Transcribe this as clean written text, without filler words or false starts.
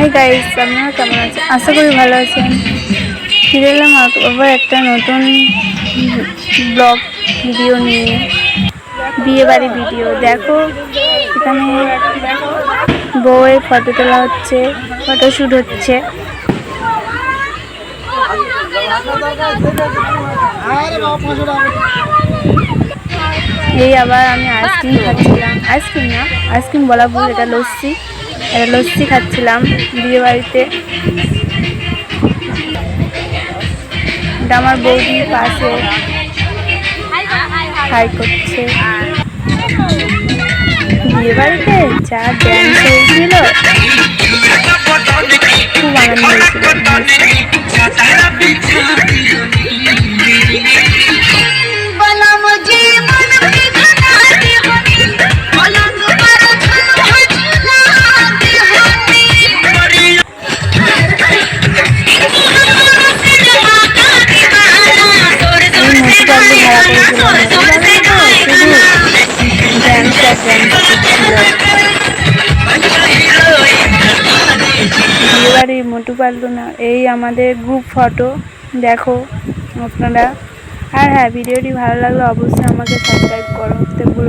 Hi guys, আপনারা কেমন আছেন? আশা করি ভালো আছেন। ফিরে এলাম আবার একটা নতুন ব্লগ ভিডিও নিয়ে, বিয়েবাড়ি ভিডিও। দেখো এখানে বউয়ের ফটো তোলা হচ্ছে, ফটোশ্যুট হচ্ছে। এই আবার আমি আইসক্রিম খাচ্ছিলাম, আইসক্রিম বলা ভুল, এটা লস্যি খাচ্ছিলাম বিয়ে বাড়িতে। এটা আমার বৌদি পাশে হাই করছে। বিয়ে বাড়িতে যা ড্যান্স হয়েছিল, খুব আনন্দ হয়েছিল। বিয়েবাড়ি মোটু পারলো না। এই আমাদের গ্রুপ ফটো, দেখো আপনারা। আর হ্যাঁ, ভিডিওটি ভালো লাগলে অবশ্যই আমাকে সাবস্ক্রাইব করতে ভুলবেন না।